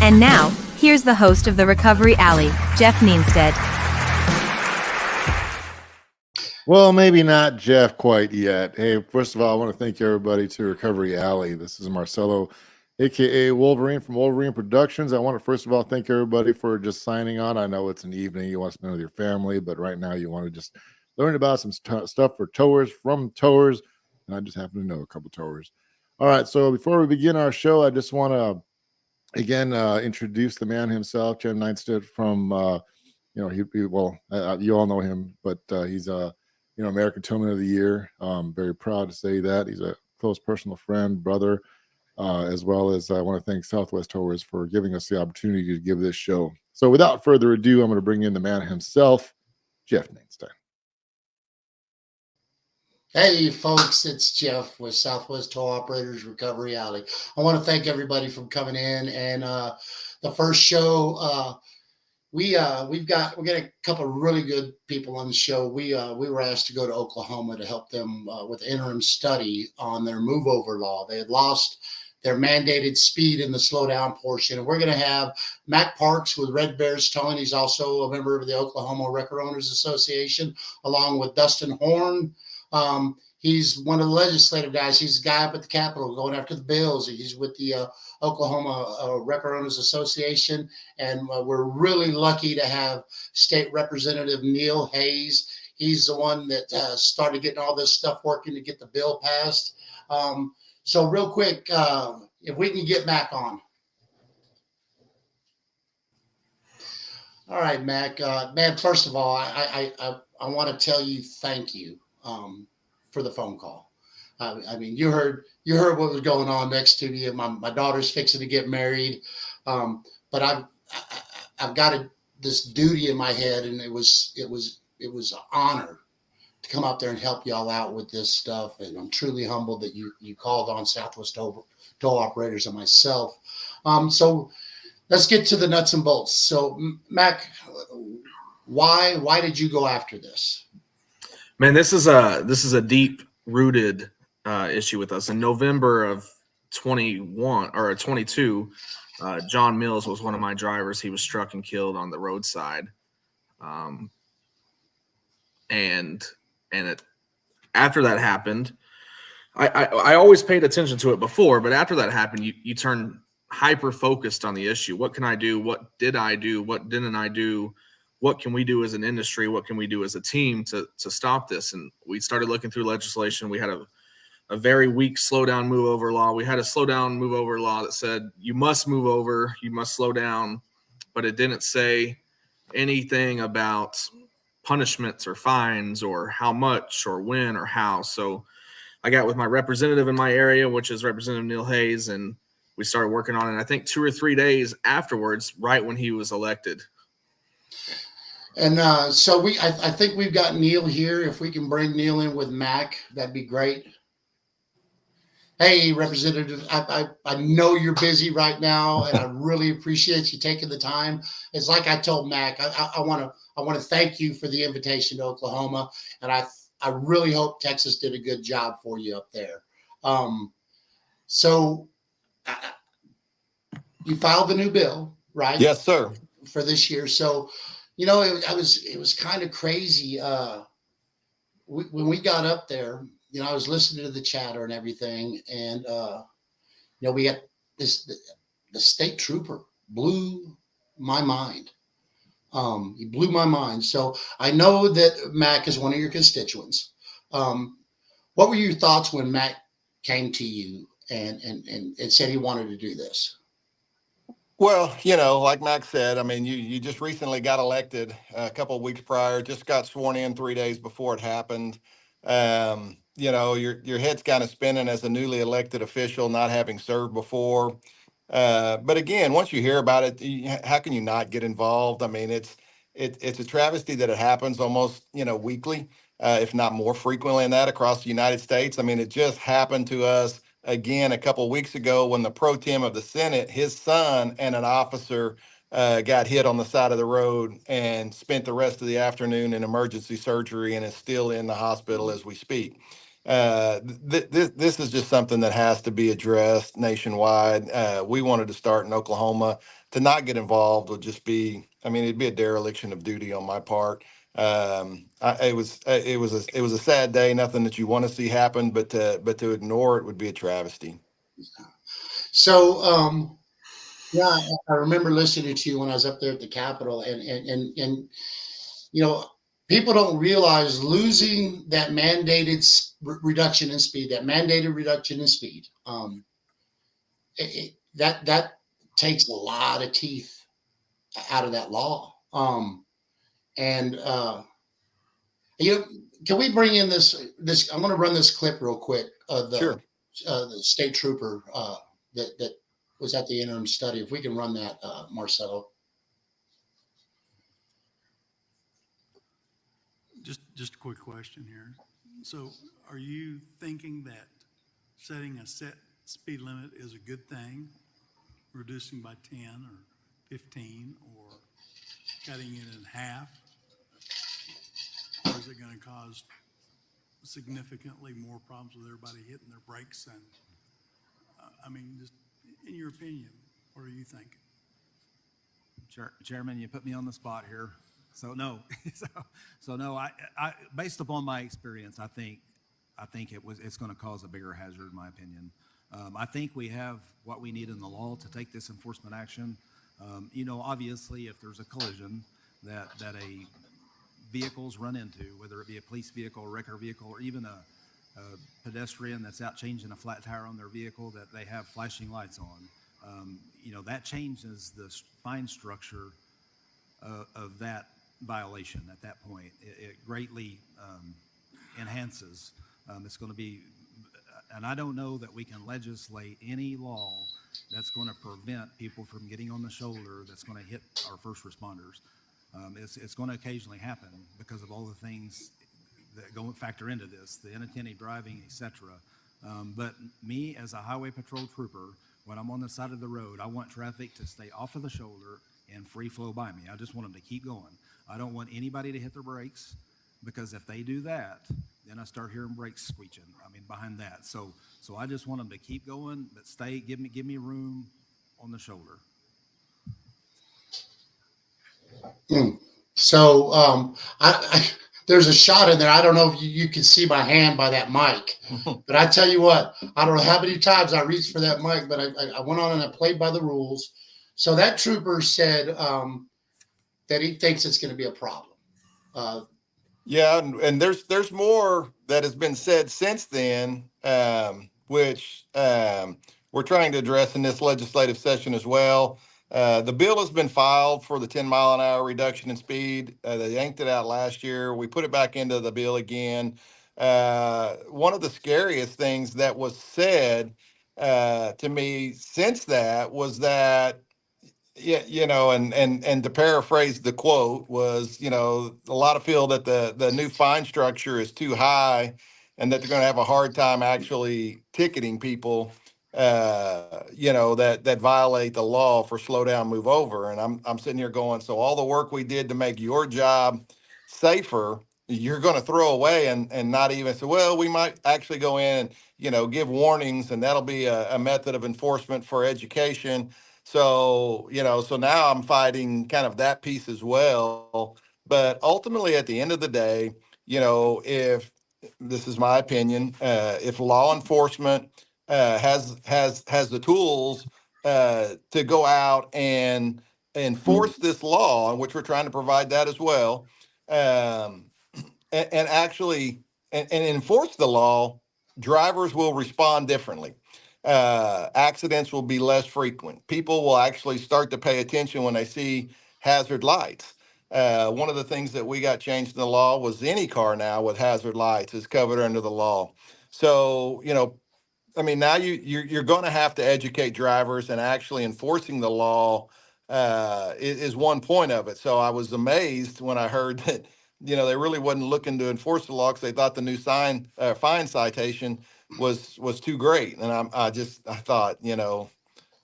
And now, here's the host of the Recovery Alley, Jeff Neenstead. Well, maybe not Jeff quite yet. Hey, first of all, I want to thank everybody to Recovery Alley. This is Marcelo, aka Wolverine from Wolverine Productions. I want to first of all thank everybody for just signing on. I know it's an evening you want to spend with your family, but right now you want to just learn about some stuff for towers from towers, and I just happen to know a couple towers. All right, so before we begin our show, I just want to again introduce the man himself, Chen Neinstead from you all know him, but he's American Tillman of the Year. Very proud to say that. He's a close personal friend, brother, as well as I want to thank Southwest Towers for giving us the opportunity to give this show. So without further ado, I'm going to bring in the man himself, Jeff Neinstein. Hey folks, it's Jeff with Southwest Tow Operators Recovery Alley. I want to thank everybody for coming in, and the first show we got a couple of really good people on the show. We were asked to go to Oklahoma to help them with interim study on their move over law. They had lost their mandated speed in the slow down portion, and we're going to have Mac Parks with Red Bears Towing. He's also a member of the Oklahoma Record Owners Association, along with Dustin Horn. He's one of the legislative guys. He's the guy up at the Capitol going after the bills. He's with the Oklahoma Record Owners Association. And we're really lucky to have State Representative Neil Hayes. He's the one that started getting all this stuff working to get the bill passed. So real quick, if we can get Mac on. All right, Mac. Man, first of all, I want to tell you thank you. For the phone call. I mean, you heard what was going on next to me. My daughter's fixing to get married, but I've got this duty in my head, and it was an honor to come out there and help y'all out with this stuff. And I'm truly humbled that you called on Southwest Tow Operators and myself. So let's get to the nuts and bolts. So Mac, why did you go after this? Man, this is a deep rooted issue with us. In November of 22, John Mills was one of my drivers. He was struck and killed on the roadside, after that happened, I always paid attention to it before, but after that happened, you turn hyper focused on the issue. What can I do? What did I do? What didn't I do? What can we do as an industry? What can we do as a team to stop this? And we started looking through legislation. We had a very weak slow down move over law. We had a slow down move over law that said you must move over, you must slow down, but it didn't say anything about punishments or fines or how much or when or how. So I got with my representative in my area, which is Representative Neil Hayes, and we started working on it. I think 2 or 3 days afterwards, right when he was elected. And so I think we've got Neil here. If we can bring Neil in with Mac, that'd be great. Hey, Representative, I know you're busy right now, and I really appreciate you taking the time. It's like I told Mac, I want to thank you for the invitation to Oklahoma, and I really hope Texas did a good job for you up there. So you filed the new bill, right? Yes, sir. For this year. So, it was kind of crazy. When we got up there, I was listening to the chatter and everything. And, we got the state trooper blew my mind. He blew my mind. So I know that Mac is one of your constituents. What were your thoughts when Mac came to you and said he wanted to do this? Well, like Mac said, I mean, you just recently got elected a couple of weeks prior, just got sworn in 3 days before it happened. Your head's kind of spinning as a newly elected official, not having served before. But again, once you hear about it, how can you not get involved? I mean, it's a travesty that it happens almost, weekly, if not more frequently than that across the United States. I mean, it just happened to us again a couple of weeks ago when the pro tem of the Senate, his son and an officer got hit on the side of the road and spent the rest of the afternoon in emergency surgery and is still in the hospital as we speak. This is just something that has to be addressed nationwide. We wanted to start in Oklahoma. To not get involved would just be, I mean, it'd be a dereliction of duty on my part. It was a sad day, nothing that you want to see happen, but to ignore it would be a travesty. So, yeah, I remember listening to you when I was up there at the Capitol, and you know, people don't realize losing that mandated reduction in speed, that mandated reduction in speed, that takes a lot of teeth out of that law. And you know, can we bring in this? I'm going to run this clip real quick of Sure. The state trooper that was at the interim study. If we can run that, Marcelo. Just a quick question here. So are you thinking that setting a set speed limit is a good thing, reducing by 10 or 15 or cutting it in half? Or is it going to cause significantly more problems with everybody hitting their brakes? And I mean, just in your opinion, what are you thinking? Chairman, you put me on the spot here. So no, so no. I based upon my experience, I think it's going to cause a bigger hazard, in my opinion. I think we have what we need in the law to take this enforcement action. Obviously, if there's a collision that a vehicle's run into, whether it be a police vehicle, a wrecker vehicle, or even a pedestrian that's out changing a flat tire on their vehicle that they have flashing lights on, that changes the fine structure of that violation at that point. It greatly enhances. It's going to be, and I don't know that we can legislate any law that's going to prevent people from getting on the shoulder that's going to hit our first responders. It's going to occasionally happen because of all the things that go and factor into this, the inattentive driving, etc. But me as a highway patrol trooper, when I'm on the side of the road, I want traffic to stay off of the shoulder and free flow by me. I just want them to keep going. I don't want anybody to hit their brakes, because if they do that, then I start hearing brakes squeaking. I mean, behind that. So I just want them to keep going, but give me room on the shoulder. So there's a shot in there. I don't know if you can see my hand by that mic, but I tell you what, I don't know how many times I reached for that mic, but I went on and I played by the rules. So that trooper said that he thinks it's going to be a problem. Yeah, and there's more that has been said since then, which we're trying to address in this legislative session as well. The bill has been filed for the 10-mile-an-hour reduction in speed. They yanked it out last year. We put it back into the bill again. One of the scariest things that was said to me since that was that, yeah, and to paraphrase the quote was, a lot of feel that the new fine structure is too high, and that they're going to have a hard time actually ticketing people, that violate the law for slow down, move over. And I'm sitting here going, so all the work we did to make your job safer, you're going to throw away and not even say, well, we might actually go in and, give warnings, and that'll be a method of enforcement for education. So, so now I'm fighting kind of that piece as well. But ultimately, at the end of the day, if this is my opinion, if law enforcement has the tools to go out and enforce this law, in which we're trying to provide that as well, and actually and enforce the law, drivers will respond differently. Accidents will be less frequent. People will actually start to pay attention when they see hazard lights. One of the things that we got changed in the law was any car now with hazard lights is covered under the law. So, I mean, now you're going to have to educate drivers, and actually enforcing the law is one point of it. So I was amazed when I heard that, they really wasn't looking to enforce the law because they thought the new fine citation was too great. And I thought,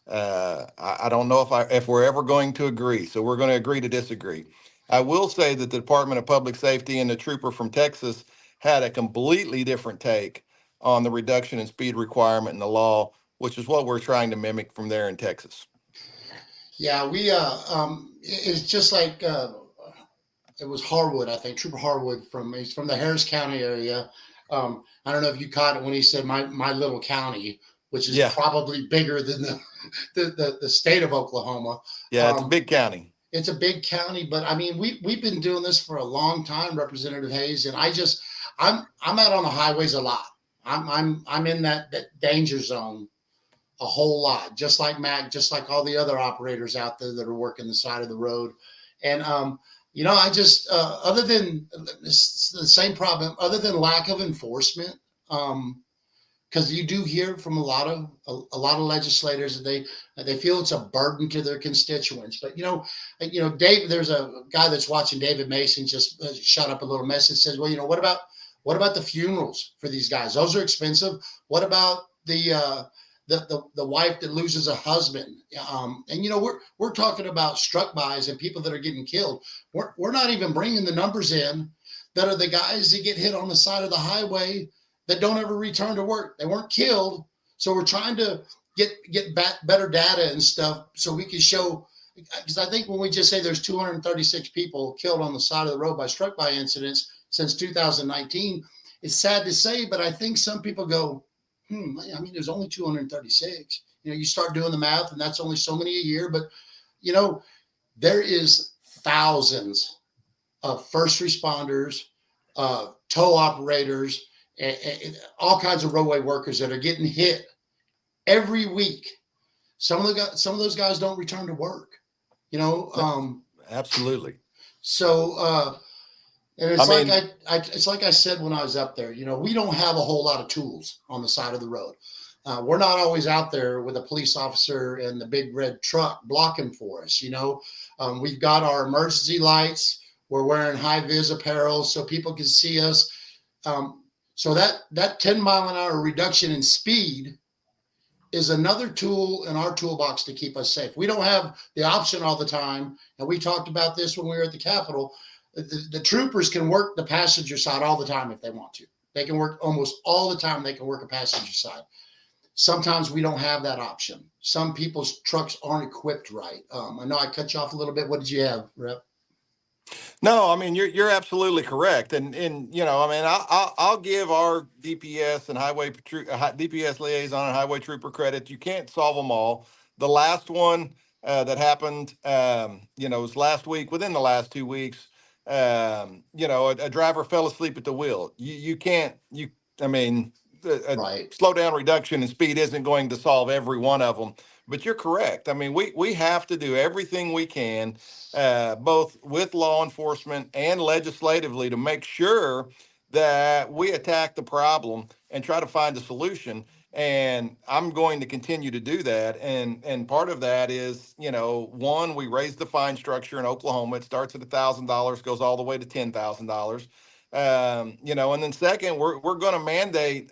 I don't know if we're ever going to agree. So we're going to agree to disagree. I will say that the Department of Public Safety and the trooper from Texas had a completely different take on the reduction in speed requirement in the law, which is what we're trying to mimic from there in Texas. Yeah, it's just like it was Harwood, I think, Trooper Harwood he's from the Harris County area. I don't know if you caught it when he said my little county, which is probably bigger than the state of Oklahoma. Yeah, it's a big county. It's a big county, but I mean, we've been doing this for a long time, Representative Hayes, and I'm out on the highways a lot. I'm in that danger zone a whole lot, just like Mac, just like all the other operators out there that are working the side of the road. And I just other than the same problem, other than lack of enforcement, because you do hear from a lot of legislators that they feel it's a burden to their constituents. But Dave, there's a guy that's watching, David Mason, just shot up a little message, says, well, what about the funerals for these guys? Those are expensive. What about the wife that loses a husband? And we're talking about struck-bys and people that are getting killed. We're not even bringing the numbers in that are the guys that get hit on the side of the highway that don't ever return to work. They weren't killed. So we're trying to get better data and stuff so we can show, because I think when we just say there's 236 people killed on the side of the road by struck-by incidents since 2019, it's sad to say, but I think some people go, I mean, there's only 236. You start doing the math, and that's only so many a year. But, there is thousands of first responders, tow operators, and all kinds of roadway workers that are getting hit every week. Some of those guys don't return to work. Absolutely. So, and it's like I said when I was up there, we don't have a whole lot of tools on the side of the road. We're not always out there with a police officer and the big red truck blocking for us. We've got our emergency lights. We're wearing high vis apparel so people can see us. So that 10 mile an hour reduction in speed is another tool in our toolbox to keep us safe. We don't have the option all the time. And we talked about this when we were at the Capitol. The troopers can work the passenger side all the time if they want to. They can work almost all the time. They can work a passenger side. Sometimes we don't have that option. Some people's trucks aren't equipped right. I know I cut you off a little bit. What did you have, Rep? No, I mean, you're absolutely correct. And I'll give our DPS and DPS liaison and highway trooper credit. You can't solve them all. The last one that happened, was last week, within the last 2 weeks, a driver fell asleep at the wheel. Right. Slow down reduction in speed isn't going to solve every one of them. But you're correct. I mean, we have to do everything we can, both with law enforcement and legislatively, to make sure that we attack the problem and try to find a solution. And I'm going to continue to do that. And part of that is, one, we raised the fine structure in Oklahoma. It starts at $1,000, goes all the way to $10,000. And then second, we're going to mandate,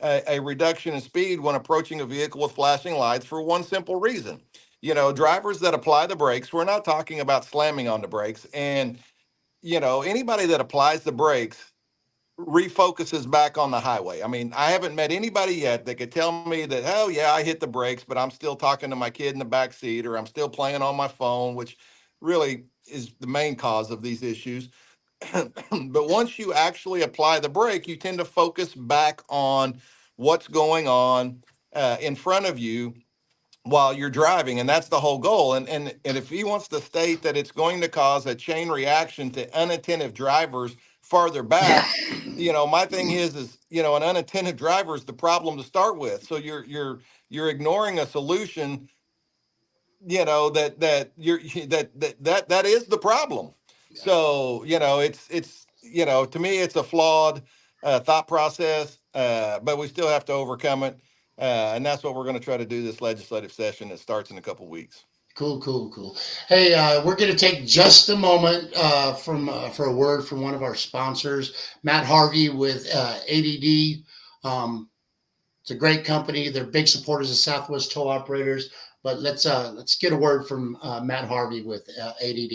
a reduction in speed when approaching a vehicle with flashing lights for one simple reason. Drivers that apply the brakes, we're not talking about slamming on the brakes. And, anybody that applies the brakes refocuses back on the highway. I mean, I haven't met anybody yet that could tell me that, oh yeah, I hit the brakes, but I'm still talking to my kid in the back seat, or I'm still playing on my phone, which really is the main cause of these issues. But once you actually apply the brake, you tend to focus back on what's going on in front of you while you're driving. And that's the whole goal. And if he wants to state that it's going to cause a chain reaction to unattentive drivers farther back, my thing is an unattentive driver is the problem to start with. So you're ignoring a solution, that is the problem. Yeah. So, it's to me, it's a flawed thought process, but we still have to overcome it. And that's what we're going to try to do this legislative session that starts in a couple of weeks. Cool. Hey, we're going to take just a moment for a word from one of our sponsors, Matt Harvey with ADD. It's a great company. They're big supporters of Southwest Tow Operators. But let's get a word from Matt Harvey with ADD.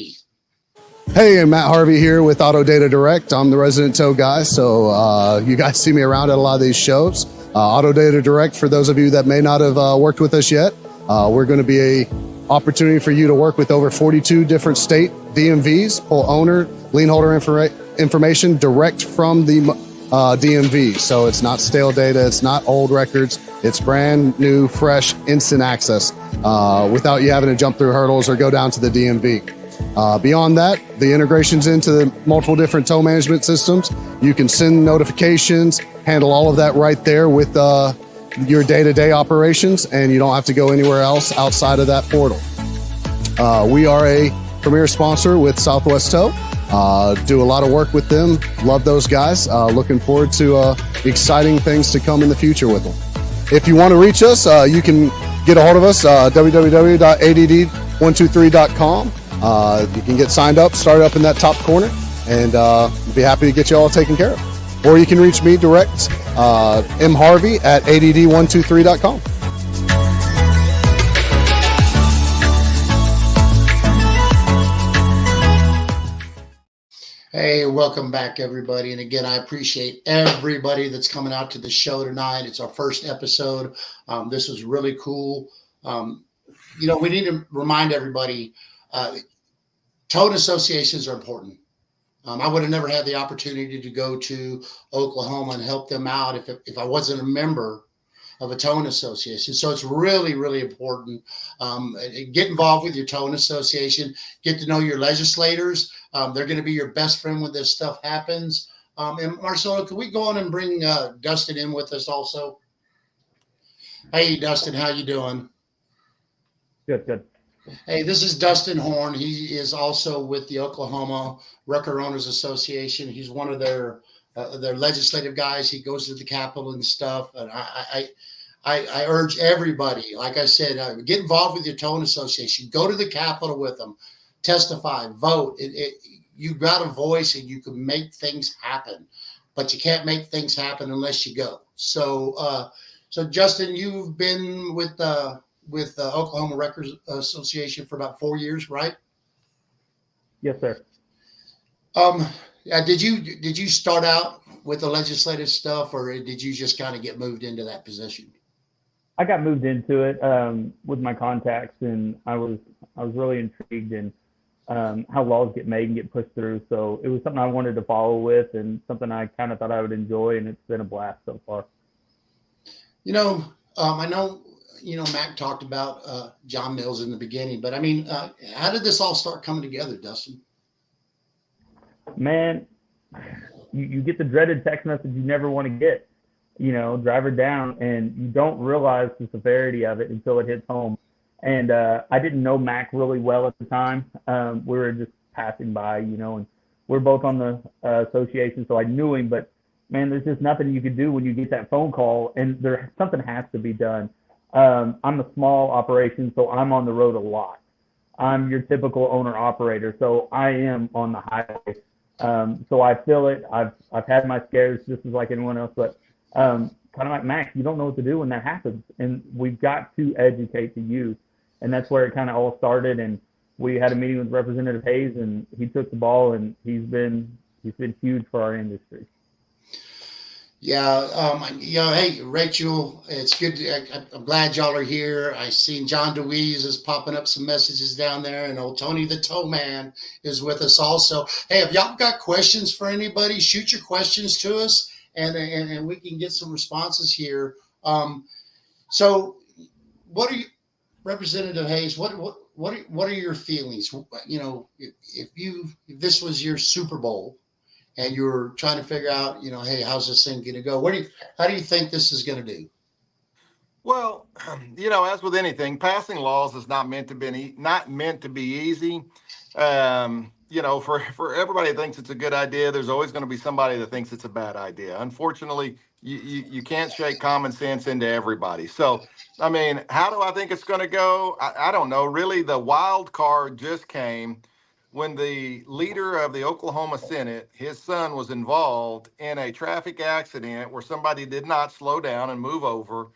Hey, Matt Harvey here with Auto Data Direct. I'm the resident tow guy, so you guys see me around at a lot of these shows. Auto Data Direct, for those of you that may not have worked with us yet, we're going to be a opportunity for you to work with over 42 different state DMVs, pull owner, lien holder information direct from the DMV. So it's not stale data, it's not old records, it's brand new, fresh, instant access without you having to jump through hurdles or go down to the DMV. Beyond that, the integrations into the multiple different tow management systems, you can send notifications, handle all of that right there with your day-to-day operations, and you don't have to go anywhere else outside of that portal. We are a premier sponsor with Southwest Tow. Do a lot of work with them. Love those guys. Looking forward to exciting things to come in the future with them. If you want to reach us, you can get a hold of us, www.add123.com. You can get signed up, start up in that top corner, and be happy to get you all taken care of. Or you can reach me direct, mharvey at add123.com. Hey, welcome back, everybody. And again, I appreciate everybody that's coming out to the show tonight. It's our first episode. This was really cool. We need to remind everybody, towing associations are important. I would have never had the opportunity to go to Oklahoma and help them out if I wasn't a member of a towing association. So it's really, really important. Get involved with your towing association. Get to know your legislators. They're going to be your best friend when this stuff happens. And Marcelo, can we go on and bring Dustin in with us also? Hey, Dustin, how you doing? Good. Hey, this is Dustin Horn. He is also with the Oklahoma Record Owners Association. He's one of their legislative guys. He goes to the Capitol and stuff. And I urge everybody, like I said, get involved with your towing association. Go to the Capitol with them. Testify, vote. You've got a voice and you can make things happen. But you can't make things happen unless you go. So Justin, you've been with the Oklahoma Records Association for about 4 years, right? Yes, sir. Did you start out with the legislative stuff, or did you just kind of get moved into that position? I got moved into it with my contacts, and I was really intrigued in how laws get made and get pushed through. So it was something I wanted to follow with, and something I kind of thought I would enjoy, and it's been a blast so far. I know. Mac talked about John Mills in the beginning, but I mean, how did this all start coming together, Dustin? Man, you get the dreaded text message you never want to get, driver down, and you don't realize the severity of it until it hits home. And I didn't know Mac really well at the time. We were just passing by, and we're both on the association, so I knew him. But man, there's just nothing you could do when you get that phone call, and something has to be done. I'm a small operation, so I'm on the road a lot. I'm your typical owner operator, so I am on the highway. So I feel it. I've had my scares just as like anyone else, but kind of like Max, you don't know what to do when that happens, and we've got to educate the youth, and that's where it kind of all started. And we had a meeting with Representative Hayes, and he took the ball, and he's been huge for our industry. Yeah. Hey, Rachel, it's good. I'm glad y'all are here. I seen John DeWeese is popping up some messages down there, and old Tony the Tow Man is with us also. Hey, if y'all got questions for anybody, shoot your questions to us, and we can get some responses here. So what are you, Representative Hayes, what are your feelings? If this was your Super Bowl, and you're trying to figure out, hey, how's this thing going to go? How do you think this is going to do? Well, as with anything, passing laws is not meant to be easy. For everybody that thinks it's a good idea, there's always going to be somebody that thinks it's a bad idea. Unfortunately, you can't shake common sense into everybody. So, I mean, how do I think it's going to go? I don't know. Really, the wild card just came when the leader of the Oklahoma Senate, his son, was involved in a traffic accident where somebody did not slow down and move over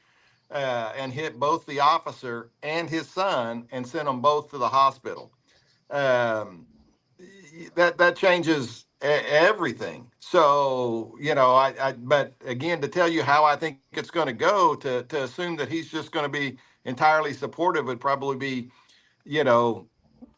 and hit both the officer and his son and sent them both to the hospital. that changes everything. So, but again, to tell you how I think it's going to go, to assume that he's just going to be entirely supportive would probably be, you know,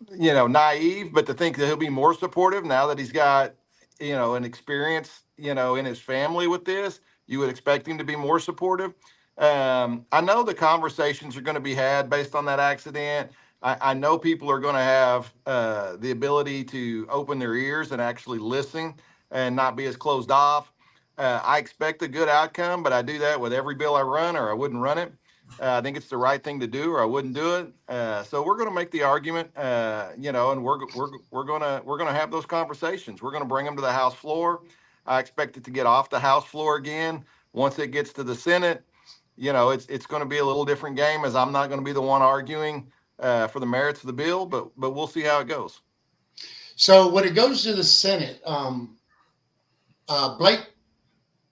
naive, but to think that he'll be more supportive now that he's got, an experience, in his family with this, you would expect him to be more supportive. I know the conversations are going to be had based on that accident. I know people are going to have the ability to open their ears and actually listen and not be as closed off. I expect a good outcome, but I do that with every bill I run, or I wouldn't run it. I think it's the right thing to do, or I wouldn't do it. So we're going to make the argument, and we're gonna have those conversations. We're going to bring them to the House floor. I expect it to get off the House floor again. Once it gets to the Senate, it's going to be a little different game, as I'm not going to be the one arguing for the merits of the bill, but we'll see how it goes. So when it goes to the Senate,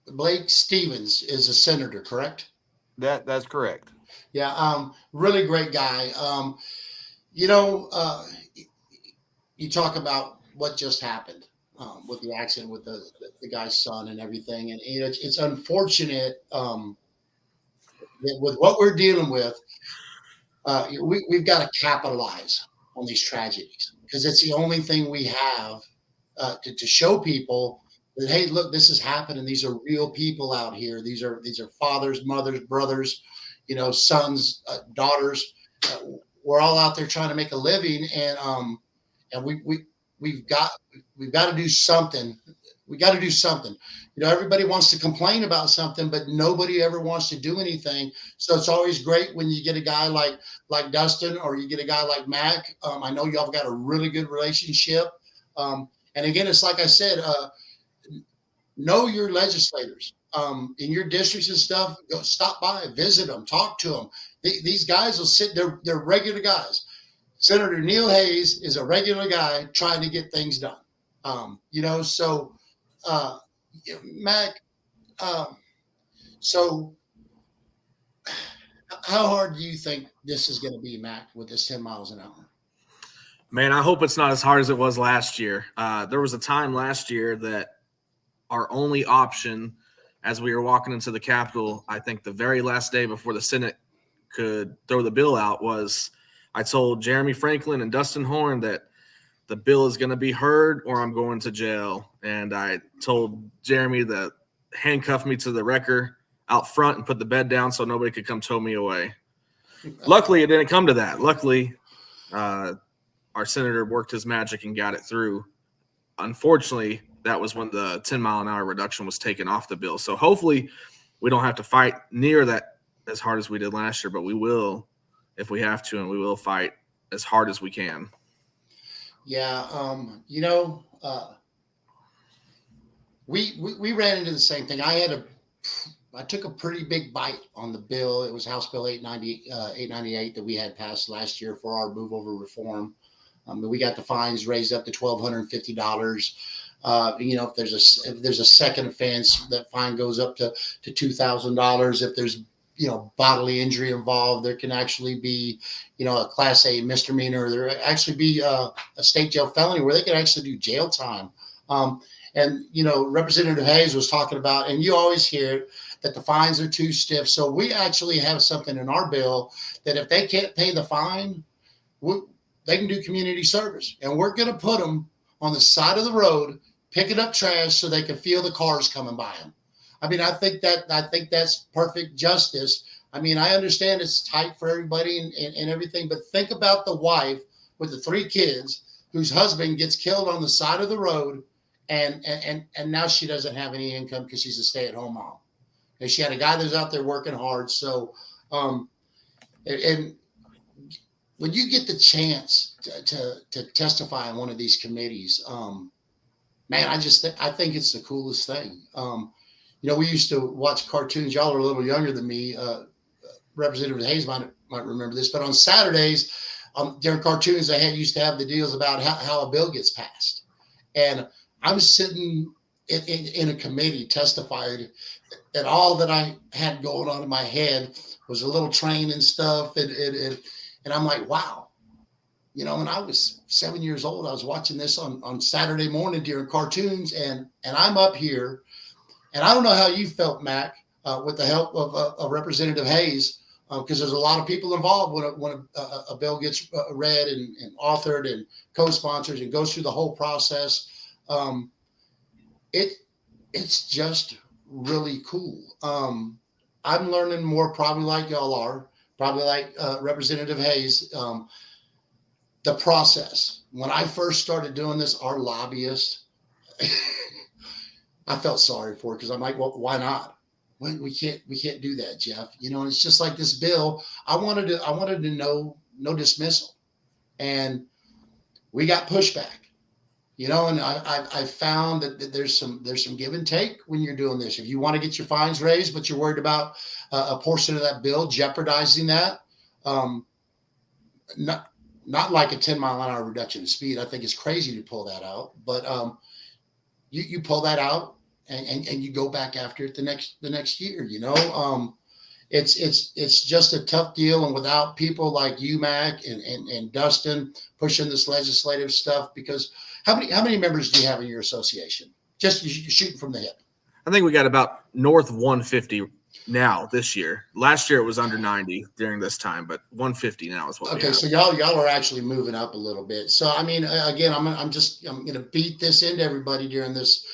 Blake Stevens is a senator, correct? That's correct. Yeah, really great guy. You know, you talk about what just happened with the accident with the guy's son and everything, and it's unfortunate that with what we're dealing with, we've got to capitalize on these tragedies because it's the only thing we have to show people that, hey, look, this is happening. These are real people out here. These are fathers, mothers, brothers, sons, daughters. We're all out there trying to make a living, and we've got to do something. We got to do something. Everybody wants to complain about something, but nobody ever wants to do anything. So it's always great when you get a guy like Dustin, or you get a guy like Mac. I know y'all got a really good relationship. And again, it's like I said, know your legislators in your districts and stuff. Go stop by, visit them, talk to them. These guys will sit. They're regular guys. Senator Neil Hayes is a regular guy trying to get things done. So Mac. So how hard do you think this is going to be, Mac, with this 10 miles an hour? Man, I hope it's not as hard as it was last year. There was a time last year that our only option as we were walking into the Capitol, I think the very last day before the Senate could throw the bill out, was I told Jeremy Franklin and Dustin Horn that the bill is going to be heard or I'm going to jail. And I told Jeremy to handcuff me to the wrecker out front and put the bed down so nobody could come tow me away. Luckily, it didn't come to that. Luckily, our senator worked his magic and got it through. Unfortunately, that was when the 10-mile-an-hour reduction was taken off the bill. So hopefully we don't have to fight near that as hard as we did last year, but we will if we have to, and we will fight as hard as we can. Yeah, we ran into the same thing. I took a pretty big bite on the bill. It was House Bill 898 that we had passed last year for our move over reform. We got the fines raised up to $1,250. If there's a second offense, that fine goes up to $2,000. If there's bodily injury involved, there can actually be a Class A misdemeanor. There actually be a state jail felony where they can actually do jail time. And Representative Hayes was talking about, and you always hear it, that the fines are too stiff. So we actually have something in our bill that if they can't pay the fine, they can do community service, and we're going to put them on the side of the road picking up trash so they can feel the cars coming by them. I mean, I think that's perfect justice. I mean, I understand it's tight for everybody and everything, but think about the wife with the 3 kids whose husband gets killed on the side of the road, and now she doesn't have any income because she's a stay-at-home mom. And she had a guy that's out there working hard. So, and when you get the chance to testify in one of these committees, man, I think it's the coolest thing. We used to watch cartoons. Y'all are a little younger than me. Representative Hayes might remember this, but on Saturdays, during cartoons, they used to have the deals about how a bill gets passed. And I'm sitting in a committee testifying, and all that I had going on in my head was a little train and stuff. And I'm like, wow, when I was 7 years old, I was watching this on Saturday morning during cartoons, and I'm up here, and I don't know how you felt, Mac, with the help of Representative Hayes, because there's a lot of people involved when a bill gets read and authored and co-sponsors and goes through the whole process. It's just really cool. I'm learning more, probably like y'all are, probably like Representative Hayes. The process. When I first started doing this, our lobbyist, I felt sorry for it because I'm like, well, why not? We can't do that, Jeff. It's just like this bill. I wanted to know no dismissal, and we got pushback. And I found that there's some give and take when you're doing this. If you want to get your fines raised, but you're worried about a portion of that bill jeopardizing that, not like a 10-mile-an-hour reduction in speed. I think it's crazy to pull that out, but you pull that out and you go back after it the next year. It's just a tough deal, and without people like you, Mac, and Dustin pushing this legislative stuff, because how many members do you have in your association? Just shooting from the hip. I think we got about north of 150 now this year. Last year it was under 90 during this time, but 150 now is what we have. So y'all are actually moving up a little bit. So I mean, again, I'm going to beat this into everybody during this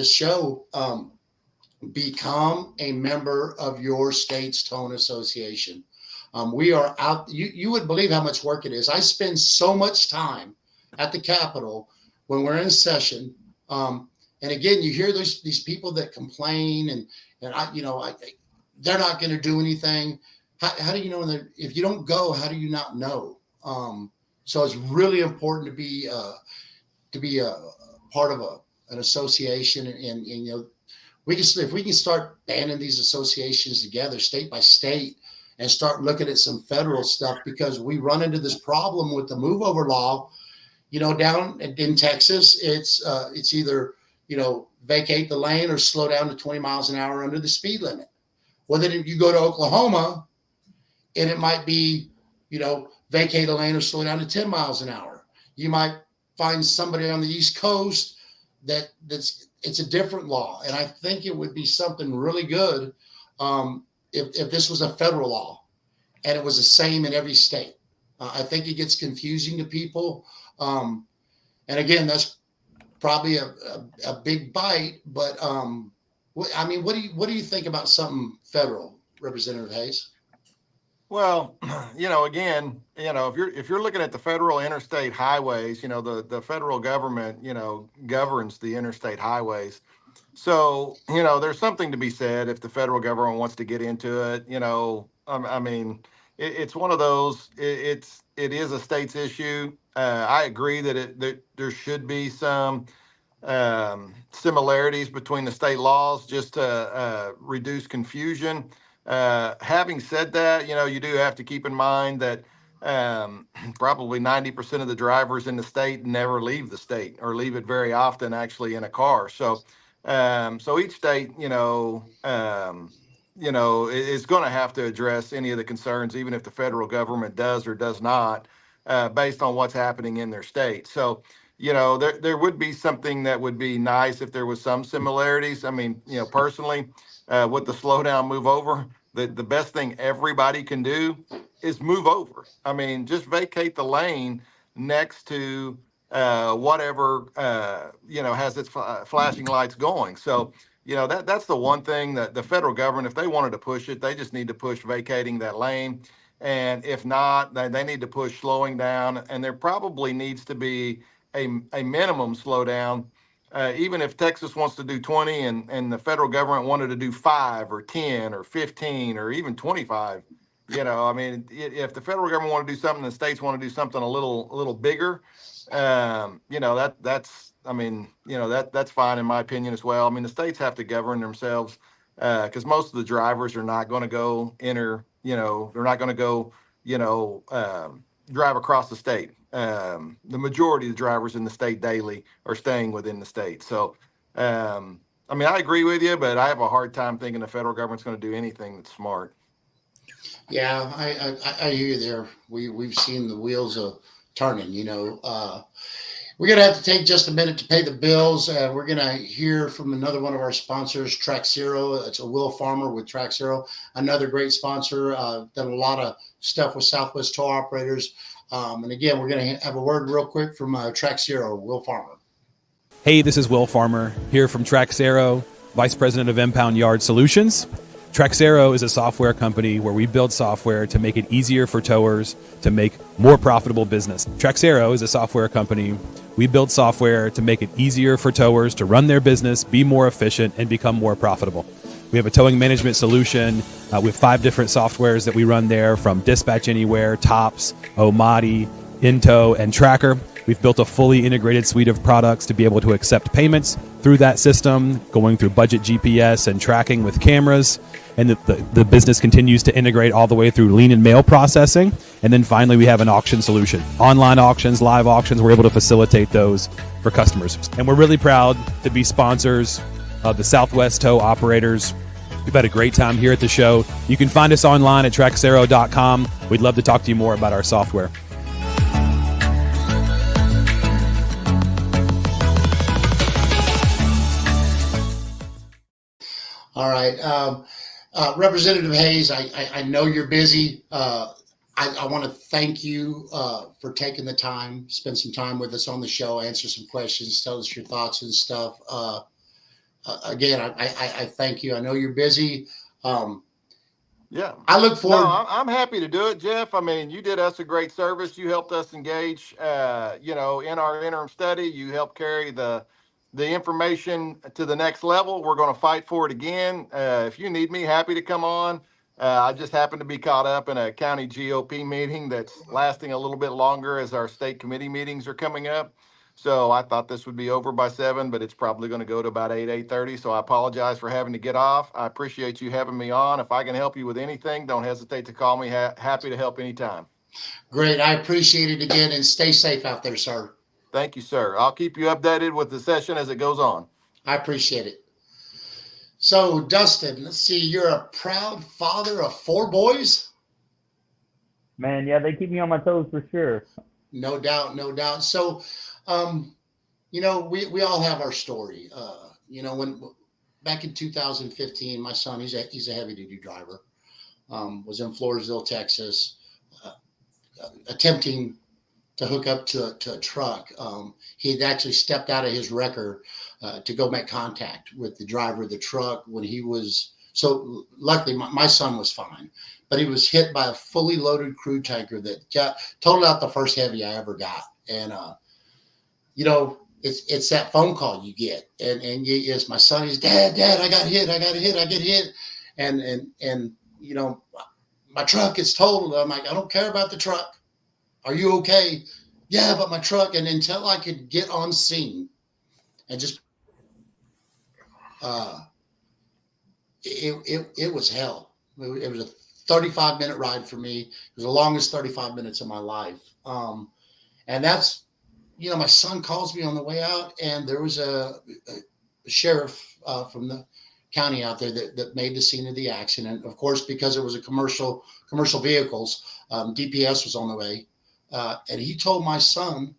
show. Become a member of your state's towing association. We are out. You would believe how much work it is. I spend so much time at the Capitol when we're in session. And again, you hear these people that complain and they're not going to do anything. How do you know if you don't go? How do you not know? So it's really important to be a part of an association, and if we can start banding these associations together state by state and start looking at some federal stuff, because we run into this problem with the move over law. Down in Texas, it's either vacate the lane or slow down to 20 miles an hour under the speed limit. Well, then you go to Oklahoma, and it might be, vacate a lane or slow down to 10 miles an hour. You might find somebody on the East Coast it's a different law. And I think it would be something really good if this was a federal law and it was the same in every state. I think it gets confusing to people. And again, that's probably a big bite, but what do you think about something federal, Representative Hayes? Well, again, if you're looking at the federal interstate highways, the federal government, governs the interstate highways. So, there's something to be said if the federal government wants to get into it. It's one of those. It is a state's issue. I agree that there should be some similarities between the state laws just to reduce confusion. Having said that, you do have to keep in mind that probably 90% of the drivers in the state never leave the state or leave it very often actually in a car. So each state, is going to have to address any of the concerns, even if the federal government does or does not, based on what's happening in their state. So, there would be something that would be nice if there was some similarities. I mean, personally, with the slow down, move over, the best thing everybody can do is move over. I mean, just vacate the lane next to whatever, has its flashing lights going. So, that's the one thing that the federal government, if they wanted to push it, they just need to push vacating that lane. And if not, they need to push slowing down. And there probably needs to be a minimum slowdown. Even if Texas wants to do 20 and the federal government wanted to do 5 or 10 or 15 or even 25, if the federal government want to do something, the states want to do something a little bigger, that's fine in my opinion as well. I mean, the states have to govern themselves because most of the drivers are not going to go they're not going to go, drive across the state. The majority of the drivers in the state daily are staying within the state. So, I agree with you, but I have a hard time thinking the federal government's going to do anything that's smart. Yeah, I hear you there. We've seen the wheels of turning. We're going to have to take just a minute to pay the bills. We're going to hear from another one of our sponsors, Track Zero. It's a Will Farmer with Track Zero, another great sponsor. Done a lot of stuff with Southwest Tow Operators. And again, we're going to have a word real quick from Track Zero, Will Farmer. Hey, this is Will Farmer here from Traxero, Vice President of Impound Yard Solutions. Traxero is a software company where we build software to make it easier for towers to make more profitable business. Traxero is a software company. We build software to make it easier for towers to run their business, be more efficient, and become more profitable. We have a towing management solution with 5 different softwares that we run there, from Dispatch Anywhere, Tops, Omadi, Into, and Tracker. We've built a fully integrated suite of products to be able to accept payments through that system, going through budget GPS and tracking with cameras. And the business continues to integrate all the way through lien and mail processing. And then finally, we have an auction solution. Online auctions, live auctions, we're able to facilitate those for customers. And we're really proud to be sponsors of the Southwest Tow Operators. We've had a great time here at the show. You can find us online at traxero.com. We'd love to talk to you more about our software. All right. Representative Hayes, I know you're busy. I want to thank you for taking the time, spend some time with us on the show, answer some questions, tell us your thoughts and stuff. Again, I thank you. I know you're busy. Yeah. I look forward. No, I'm happy to do it, Jeff. I mean, you did us a great service. You helped us engage, in our interim study. You helped carry the information to the next level. We're going to fight for it again. If you need me, happy to come on. I just happen to be caught up in a county GOP meeting that's lasting a little bit longer as our state committee meetings are coming up. So I thought this would be over by 7, but it's probably going to go to about 8:30. So I apologize for having to get off. I appreciate you having me on. If I can help you with anything, don't hesitate to call me. Happy to help anytime. Great. I appreciate it again, and stay safe out there, sir. Thank you, sir. I'll keep you updated with the session as it goes on. I appreciate it. So, Dustin, let's see. You're a proud father of 4 boys? Man, yeah, they keep me on my toes for sure. No doubt, no doubt. So, we all have our story. When back in 2015, my son, he's a heavy duty driver, was in Floresville, Texas, attempting to hook up to a truck. He had actually stepped out of his wrecker to go make contact with the driver of the truck when he was. So luckily, my son was fine, but he was hit by a fully loaded crude tanker that totaled out the first heavy I ever got. And it's that phone call you get, and it's my son. He's dad, I got hit, and my truck is totaled. I'm like, I don't care about the truck. Are you okay? Yeah, but my truck. And until I could get on scene and just, it was hell. It was a 35-minute ride for me. It was the longest 35 minutes of my life. And that's, my son calls me on the way out, and there was a sheriff from the county out there that made the scene of the accident. Of course, because it was a commercial vehicles, DPS was on the way. And he told my son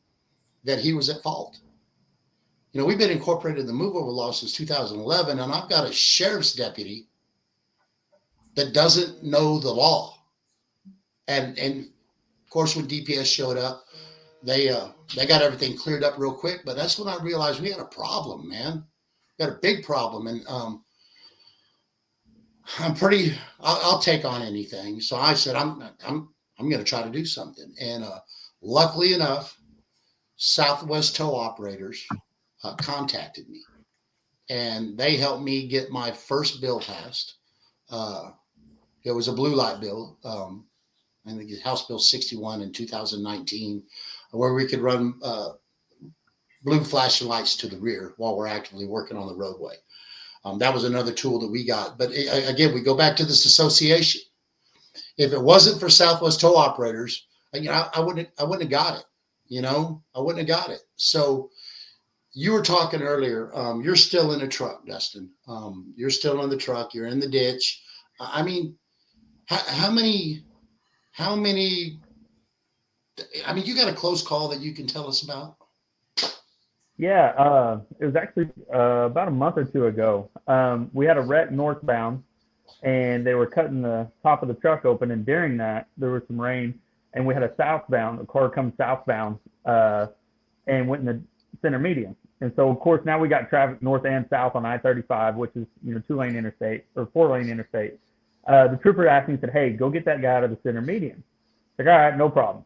that he was at fault. We've been incorporated in the move over law since 2011, and I've got a sheriff's deputy that doesn't know the law. And of course, when DPS showed up, they got everything cleared up real quick. But that's when I realized we had a problem, man. We had a big problem, and I'll take on anything. So I said, I'm going to try to do something. And luckily enough, Southwest Tow Operators contacted me, and they helped me get my first bill passed. It was a blue light bill. I think it's House Bill 61 in 2019, where we could run blue flashing lights to the rear while we're actively working on the roadway. That was another tool that we got. But again, we go back to this association. If it wasn't for Southwest Tow Operators, I wouldn't have got it. I wouldn't have got it. So you were talking earlier. You're still in a truck, Dustin. You're still in the truck. You're in the ditch. I mean, how many I mean, you got a close call that you can tell us about? Yeah, it was actually about a month or two ago. We had a wreck northbound, and they were cutting the top of the truck open. And during that, there was some rain, and we had a car come southbound, and went in the center median. And so, of course, now we got traffic north and south on I-35, which is 2-lane interstate or 4-lane interstate. The trooper asked me, said, "Hey, go get that guy out of the center median." Like, all right, no problem.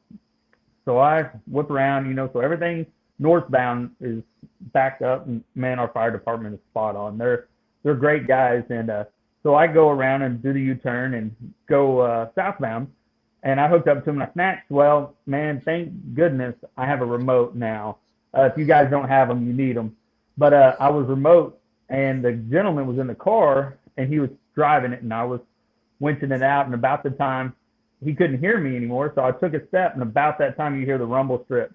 So I whip around, so everything northbound is backed up, and man, our fire department is spot on. They're great guys, and so I go around and do the U-turn and go southbound, and I hooked up to him like, "Snacks, well, man, thank goodness I have a remote now. If you guys don't have them, you need them." But I was remote, and the gentleman was in the car, and he was driving it, and I was winching it out, and about the time he couldn't hear me anymore, so I took a step, and about that time you hear the rumble strip,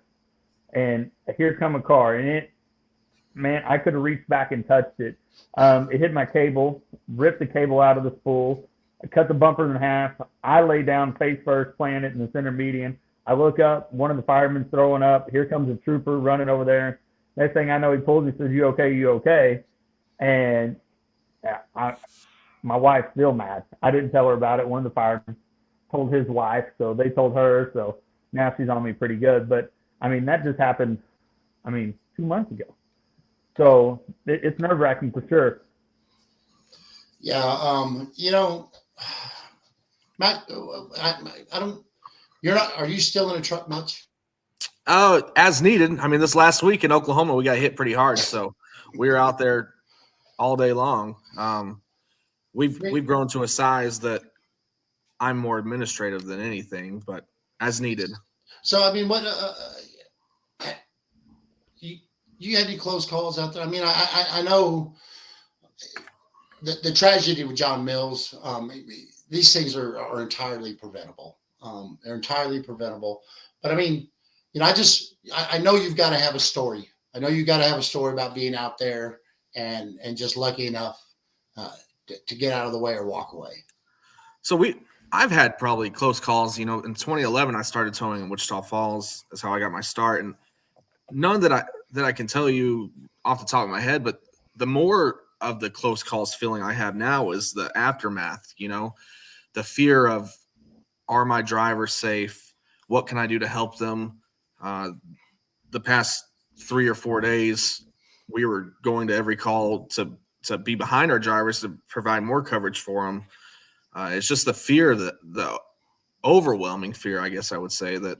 and here come a car, and man, I could have reached back and touched it. It hit my cable, ripped the cable out of the spool, I cut the bumpers in half. I lay down face first, playing it in the center median. I look up, one of the firemen's throwing up. Here comes a trooper running over there. Next thing I know, he pulls me, says, "You okay? You okay?" And my wife's still mad. I didn't tell her about it. One of the firemen told his wife, so they told her. So now she's on me pretty good. But I mean, that just happened, 2 months ago. So it's nerve-wracking for sure. Yeah, Matt, I don't. You're not. Are you still in a truck much? As needed. This last week in Oklahoma, we got hit pretty hard, so we were out there all day long. We've grown to a size that I'm more administrative than anything, but as needed. So what? You had any close calls out there? I know the tragedy with John Mills. These things are entirely preventable. They're entirely preventable. But I know you've got to have a story. I know you've got to have a story about being out there and just lucky enough to get out of the way or walk away. So I've had probably close calls. In 2011, I started towing in Wichita Falls. That's how I got my start, and none that I can tell you off the top of my head. But the more of the close calls feeling I have now is the aftermath. The fear of, are my drivers safe? What can I do to help them? The past 3 or 4 days, we were going to every call to be behind our drivers to provide more coverage for them. It's just the fear, the overwhelming fear, I guess I would say, that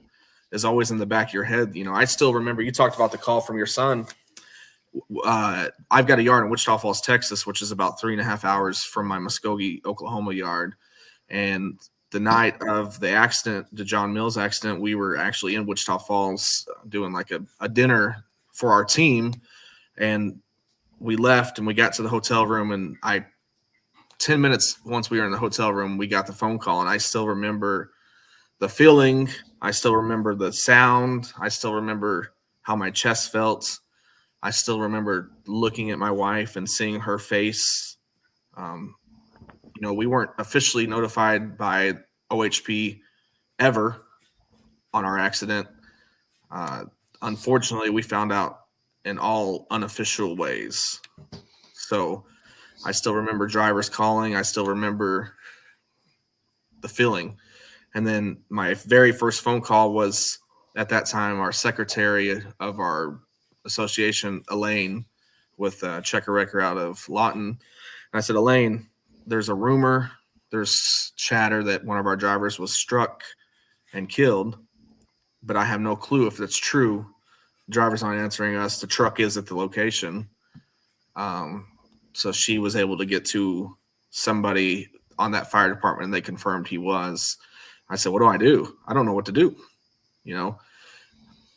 is always in the back of your head. I still remember you talked about the call from your son. I've got a yard in Wichita Falls, Texas, which is about 3.5 hours from my Muskogee, Oklahoma yard. And the night of the accident, the John Mills accident, we were actually in Wichita Falls doing like a dinner for our team. And we left and we got to the hotel room, and 10 minutes once we were in the hotel room, we got the phone call, and I still remember the feeling. I still remember the sound. I still remember how my chest felt. I still remember looking at my wife and seeing her face. We weren't officially notified by OHP ever on our accident. Unfortunately, we found out in all unofficial ways. So I still remember drivers calling. I still remember the feeling. And then my very first phone call was, at that time, our secretary of our association, Elaine, with Checker Wrecker out of Lawton. And I said, "Elaine, there's a rumor, there's chatter that one of our drivers was struck and killed, but I have no clue if that's true. The driver's not answering us. The truck is at the location." So she was able to get to somebody on that fire department, and they confirmed he was. I said, "What do I do? I don't know what to do,"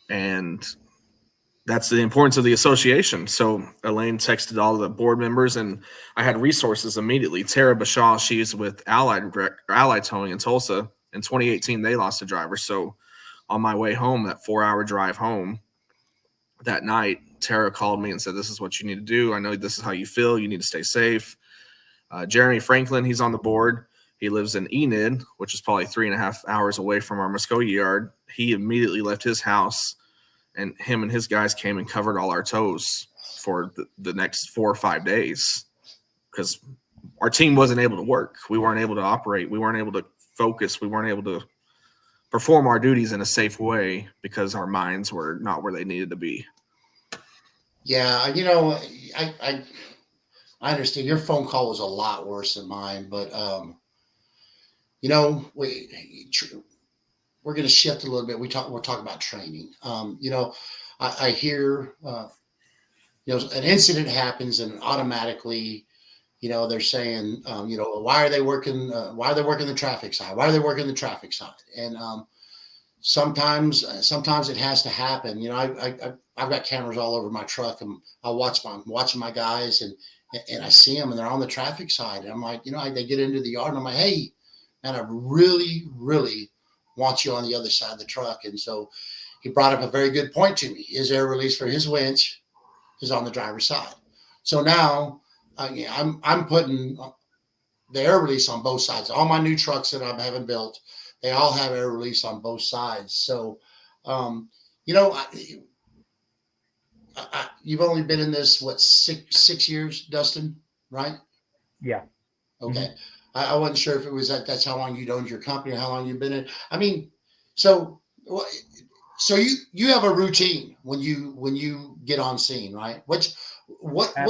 and that's the importance of the association. So Elaine texted all the board members, and I had resources immediately. Tara Bashaw, she's with Allied Towing in Tulsa. In 2018, they lost a driver. So on my way home, that 4-hour drive home that night, Tara called me and said, "This is what you need to do. I know this is how you feel. You need to stay safe." Jeremy Franklin, he's on the board. He lives in Enid, which is probably 3.5 hours away from our Muskogee yard. He immediately left his house, and him and his guys came and covered all our tows for the next 4 or 5 days because our team wasn't able to work. We weren't able to operate. We weren't able to focus. We weren't able to perform our duties in a safe way because our minds were not where they needed to be. Yeah, I understand your phone call was a lot worse than mine, but we're going to shift a little bit. We're talking about training. I hear an incident happens and automatically, they're saying, why are they working the traffic side? Why are they working the traffic side? And sometimes it has to happen. I've got cameras all over my truck, and I'm watching my guys, and I see them, and they're on the traffic side. And I'm like, they get into the yard, and I'm like, hey, man, I really, really want you on the other side of the truck. And so he brought up a very good point to me. His air release for his winch is on the driver's side. So now I'm putting the air release on both sides. All my new trucks that I'm having built, they all have air release on both sides. So, you've only been in this, what, six years, Dustin, right? Yeah. Okay. Mm-hmm. I wasn't sure if it was that's how long you'd owned your company or how long you've been in. I mean, so you have a routine when you get on scene, right? What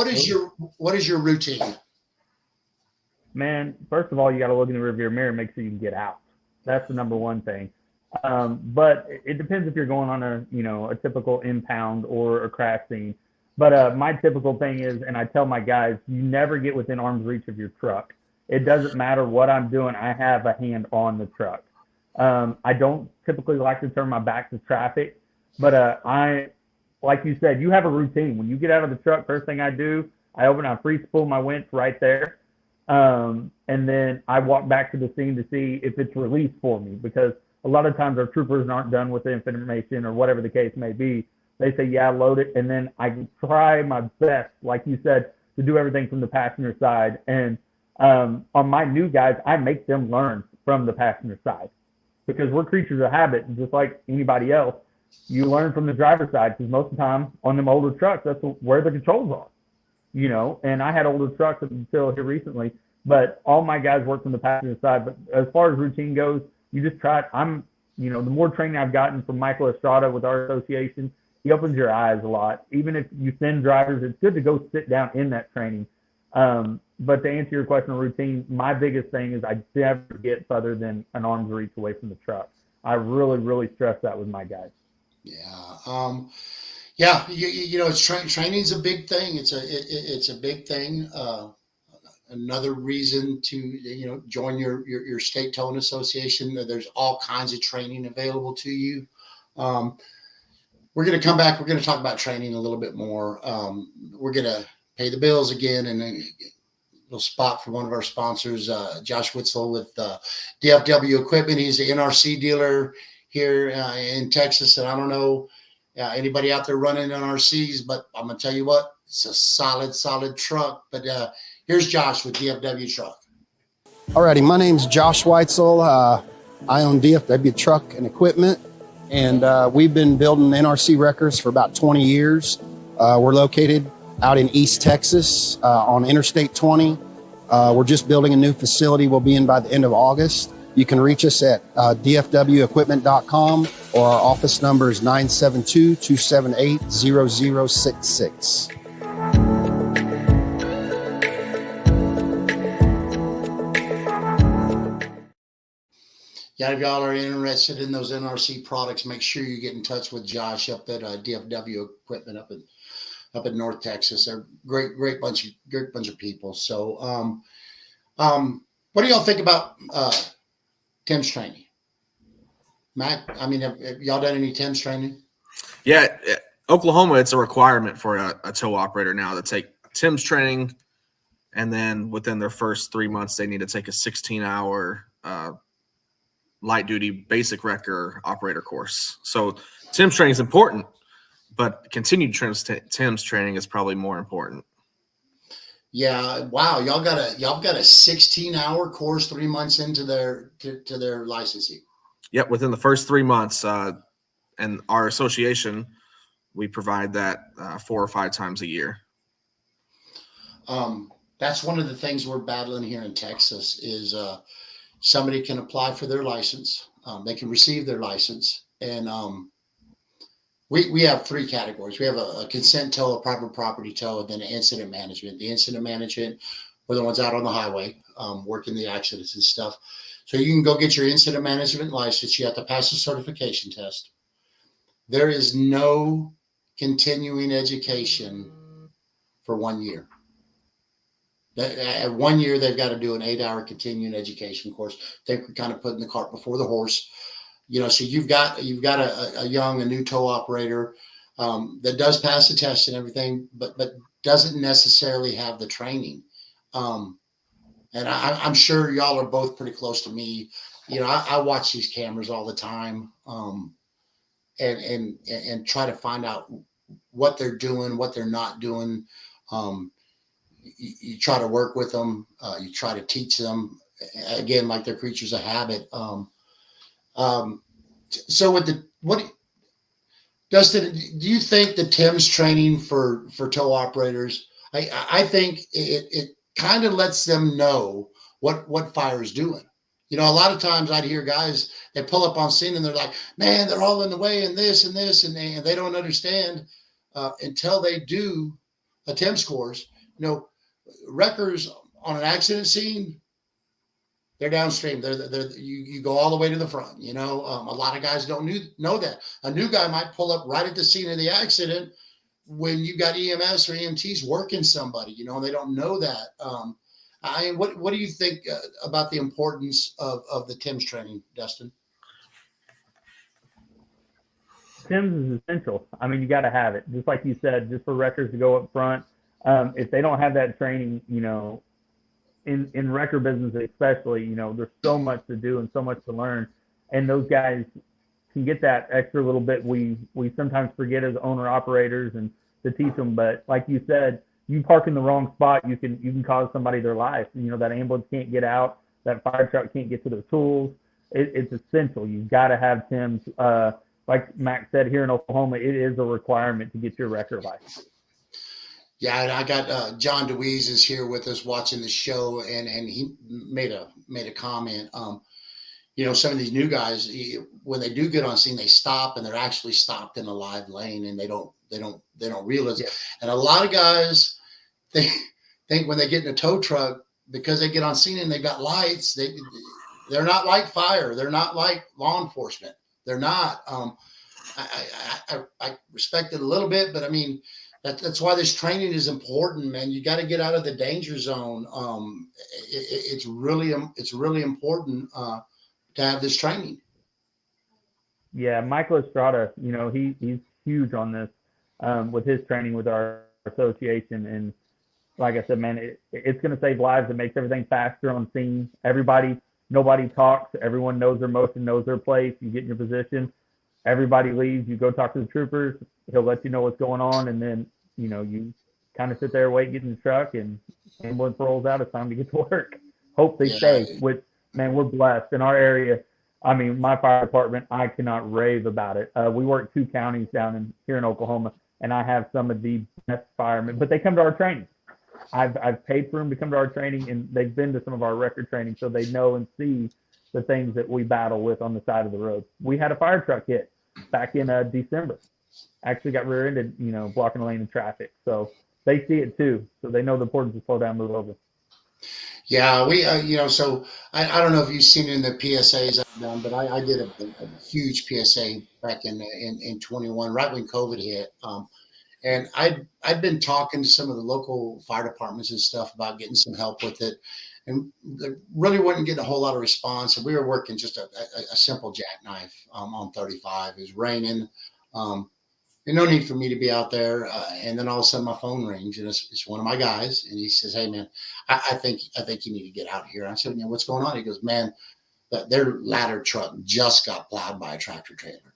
is your routine? Man, first of all, you got to look in the rearview mirror and make sure you can get out. That's the number one thing. But it depends if you're going on a typical impound or a crash scene. But my typical thing is, and I tell my guys, you never get within arm's reach of your truck. It doesn't matter what I'm doing. I have a hand on the truck. I don't typically like to turn my back to traffic, but like you said, you have a routine. When you get out of the truck, first thing I do, I free spool my winch right there. And then I walk back to the scene to see if it's released for me, because a lot of times our troopers aren't done with the information or whatever the case may be. They say, yeah, load it. And then I try my best, like you said, to do everything from the passenger side. And on my new guys, I make them learn from the passenger side, because we're creatures of habit. And just like anybody else, you learn from the driver's side, because most of the time on them older trucks, that's where the controls are, and I had older trucks until here recently, but all my guys work from the passenger side. But as far as routine goes, you just try it. The more training I've gotten from Michael Estrada with our association, he opens your eyes a lot. Even if you send drivers, it's good to go sit down in that training. But to answer your question on routine, my biggest thing is I never get further than an arm's reach away from the truck. I really, really stress that with my guys. Yeah. Yeah. Training's a big thing. It's a big thing. Another reason to, join your state towing association. There's all kinds of training available to you. We're going to come back. We're going to talk about training a little bit more. We're going to pay the bills again, and then little spot for one of our sponsors, Josh Witzel with DFW Equipment. He's the NRC dealer here in Texas. And I don't know anybody out there running NRCs, but I'm going to tell you what, it's a solid truck. But here's Josh with DFW Truck. Alrighty, my name's Josh Weitzel. I own DFW Truck and Equipment, and we've been building NRC records for about 20 years. We're located out in East Texas on Interstate 20. We're just building a new facility. We'll be in by the end of August. You can reach us at dfwequipment.com, or our office number is 972-278-0066. Yeah, if y'all are interested in those NRC products, make sure you get in touch with Josh up at DFW Equipment up in North Texas. They're great bunch of people. So, what do y'all think about Tim's training? Matt, I mean, have y'all done any Tim's training? Yeah, Oklahoma, it's a requirement for a tow operator now to take Tim's training, and then within their first 3 months, they need to take a 16-hour light duty basic wrecker operator course. So Tim's training is important, but continued Tim's training is probably more important. Yeah, wow, y'all got a 16-hour course 3 months into their to their licensing. Yep, within the first 3 months, and our association, we provide that 4 or 5 times a year. That's one of the things we're battling here in Texas is somebody can apply for their license, they can receive their license, and we have 3 categories. We have a consent tow, a private property tow, and then an incident management. The incident management, we're the ones out on the highway, working the accidents and stuff. So you can go get your incident management license. You have to pass a certification test. There is no continuing education for 1 year. At 1 year, they've got to do an 8-hour continuing education course. I think we're kind of putting the cart before the horse. So you've got a new tow operator that does pass the test and everything, but doesn't necessarily have the training. And I'm sure y'all are both pretty close to me. I watch these cameras all the time, and try to find out what they're doing, what they're not doing. You try to work with them. You try to teach them. Again, like they're creatures of habit. So Dustin, do you think the Tim's training for tow operators? I think it kind of lets them know what fire is doing. A lot of times I'd hear guys that pull up on scene and they're like, "Man, they're all in the way and this and this," and they don't understand until they do a Tim's course. Wreckers on an accident scene, they're downstream. You go all the way to the front. A lot of guys don't know that. A new guy might pull up right at the scene of the accident when you got EMS or EMTs working somebody. And they don't know that. What do you think about the importance of the TIMS training, Dustin? TIMS is essential. I mean, you got to have it. Just like you said, just for wreckers to go up front. If they don't have that training, in wrecker business especially, there's so much to do and so much to learn. And those guys can get that extra little bit we sometimes forget as owner operators and to teach them. But like you said, you park in the wrong spot, you can cause somebody their life. That ambulance can't get out, that fire truck can't get to their tools. It's essential. You've got to have TIMS. Like Max said, here in Oklahoma, it is a requirement to get your wrecker license. Yeah, and I got John DeWeese is here with us watching the show, and he made a comment. Some of these new guys, when they do get on scene, they stop, and they're actually stopped in a live lane, and they don't realize it. And a lot of guys think when they get in a tow truck, because they get on scene and they've got lights, they're not like fire, they're not like law enforcement, they're not. I respect it a little bit, but I mean. That's why this training is important, man. You got to get out of the danger zone. It's really important to have this training. Yeah, Michael Estrada, he's huge on this with his training with our association. And like I said, man, it's going to save lives. It makes everything faster on scene. Nobody talks. Everyone knows their motion, knows their place. You get in your position. Everybody leaves. You go talk to the troopers. He'll let you know what's going on, and then you kind of sit there, wait, get in the truck, and ambulance rolls out. It's time to get to work. Hope they stay. Which, man, we're blessed in our area. I mean, my fire department, I cannot rave about it. We work 2 counties down here in Oklahoma, and I have some of the best firemen. But they come to our training. I've paid for them to come to our training, and they've been to some of our record training, so they know and see the things that we battle with on the side of the road. We had a fire truck hit back in December. Actually got rear-ended, blocking a lane of traffic. So they see it too. So they know the importance of slow down, move over. Yeah, we, so I don't know if you've seen it in the PSAs I've done, but I did a huge PSA back in 21, right when COVID hit. And I'd been talking to some of the local fire departments and stuff about getting some help with it. And they really wasn't getting a whole lot of response. And we were working just a simple jackknife on 35. It was raining. And no need for me to be out there. And then all of a sudden my phone rings, and it's one of my guys. And he says, "Hey, man, I think you need to get out here." And I said, "What's going on?" He goes, "Man, their ladder truck just got plowed by a tractor trailer."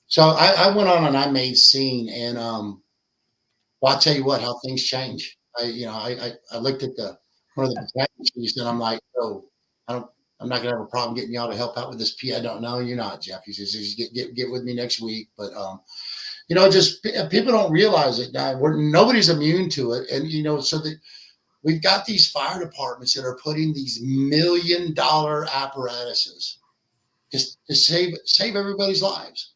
So I went on and I made scene. And well, I'll tell you what, how things change. I looked at one of the battalion chiefs and I'm like, oh, I'm not gonna have a problem getting y'all to help out with this P. I don't know, you're not, Jeff. He says, get with me next week. But just people don't realize it. Nobody's immune to it, and so that we've got these fire departments that are putting these $1 million apparatuses just to save everybody's lives.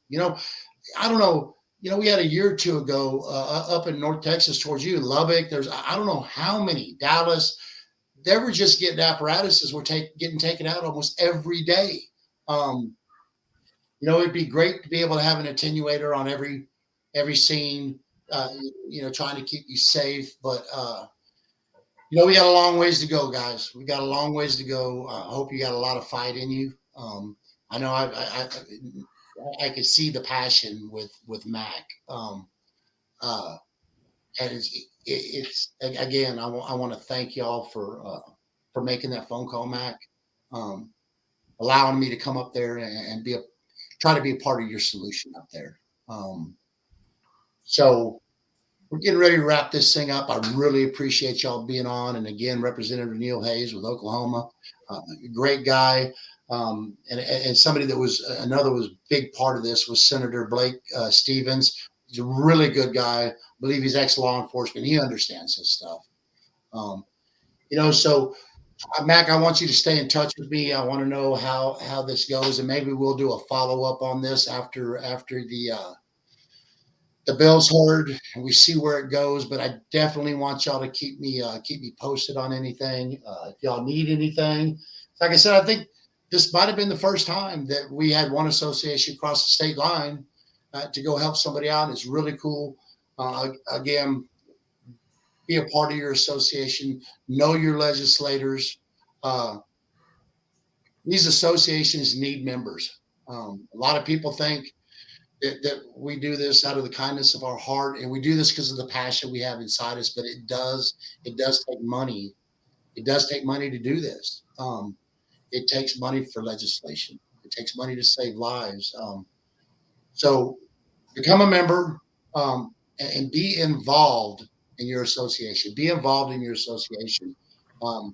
I don't know. We had a year or two ago up in North Texas towards you, Lubbock. There's I don't know how many, Dallas. They were just getting apparatuses were getting taken out almost every day. It'd be great to be able to have an attenuator on every scene. Trying to keep you safe, but we got a long ways to go, guys. We got a long ways to go. I hope you got a lot of fight in you. I know I could see the passion with Mac. And it's again, I want to thank y'all for making that phone call, Mac. Allowing me to come up there and try to be a part of your solution up there. So we're getting ready to wrap this thing up. I really appreciate y'all being on. And again, Representative Neil Hayes with Oklahoma, great guy. And somebody that was big part of this was Senator Blake Stevens. He's a really good guy. I believe he's ex-law enforcement. He understands this stuff. So Mac, I want you to stay in touch with me. I want to know how this goes, and maybe we'll do a follow-up on this after the bill's heard and we see where it goes. But I definitely want y'all to keep me posted on anything. If y'all need anything, like I said, I think this might have been the first time that we had one association cross the state line to go help somebody out. It's really cool. Again, be a part of your association. Know your legislators. These associations need members. A lot of people think that we do this out of the kindness of our heart, and we do this because of the passion we have inside us. But it does take money. It does take money to do this. It takes money for legislation. It takes money to save lives. So become a member and be involved in your association. Be involved in your association. The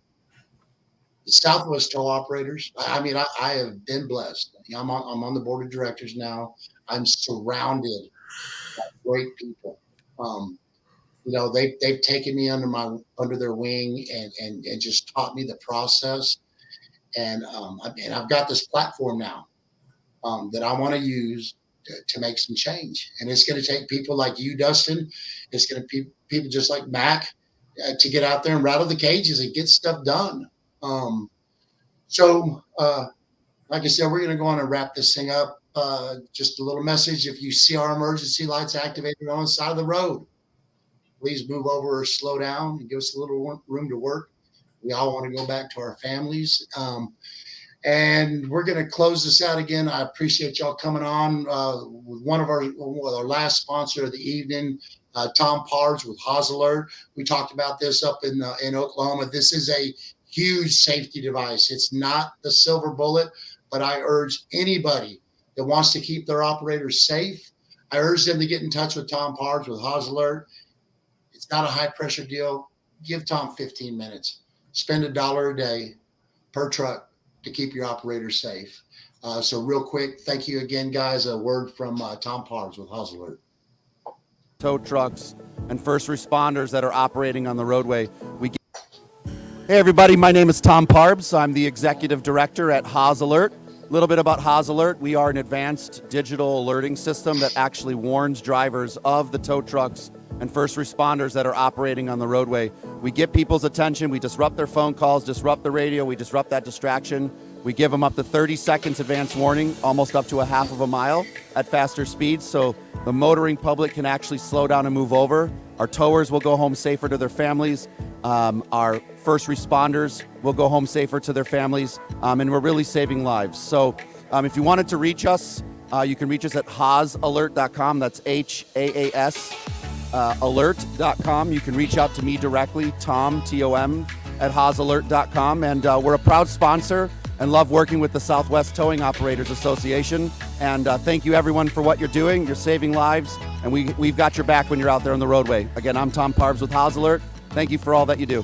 Southwest Tow Operators. I have been blessed. I'm on the board of directors now. I'm surrounded by great people. They've taken me under their wing and just taught me the process. And I've got this platform now that I want to use to make some change. And it's going to take people like you, Dustin. It's going to be people just like Mac to get out there and rattle the cages and get stuff done. Like I said, we're going to go on and wrap this thing up. Just a little message. If you see our emergency lights activated on the side of the road, please move over or slow down and give us a little room to work. We all want to go back to our families. And we're going to close this out again. I appreciate y'all coming on with our last sponsor of the evening, Tom Pards with Haas Alert. We talked about this up in Oklahoma. This is a huge safety device. It's not the silver bullet, but I urge anybody that wants to keep their operators safe, I urge them to get in touch with Tom Pards with Haas Alert. It's not a high pressure deal. Give Tom 15 minutes. Spend $1 a day per truck to keep your operators safe. So real quick, thank you again, guys. A word from Tom Pards with Haas Alert. Tow trucks and first responders that are operating on the roadway. Hey everybody, my name is Tom Parbs. I'm the executive director at Haas Alert. A little bit about Haas Alert. We are an advanced digital alerting system that actually warns drivers of the tow trucks and first responders that are operating on the roadway. We get people's attention, we disrupt their phone calls, disrupt the radio, we disrupt that distraction. We give them up to 30 seconds advance warning, almost up to a half of a mile at faster speeds, so the motoring public can actually slow down and move over. Our towers will go home safer to their families. Our first responders will go home safer to their families, and we're really saving lives. So if you wanted to reach us, you can reach us at haasalert.com. That's HAAS alert.com. You can reach out to me directly, Tom, T-O-M, at haasalert.com. And we're a proud sponsor and love working with the Southwest Towing Operators Association. And thank you, everyone, for what you're doing. You're saving lives, and we've got your back when you're out there on the roadway. Again, I'm Tom Parbs with Haas Alert. Thank you for all that you do.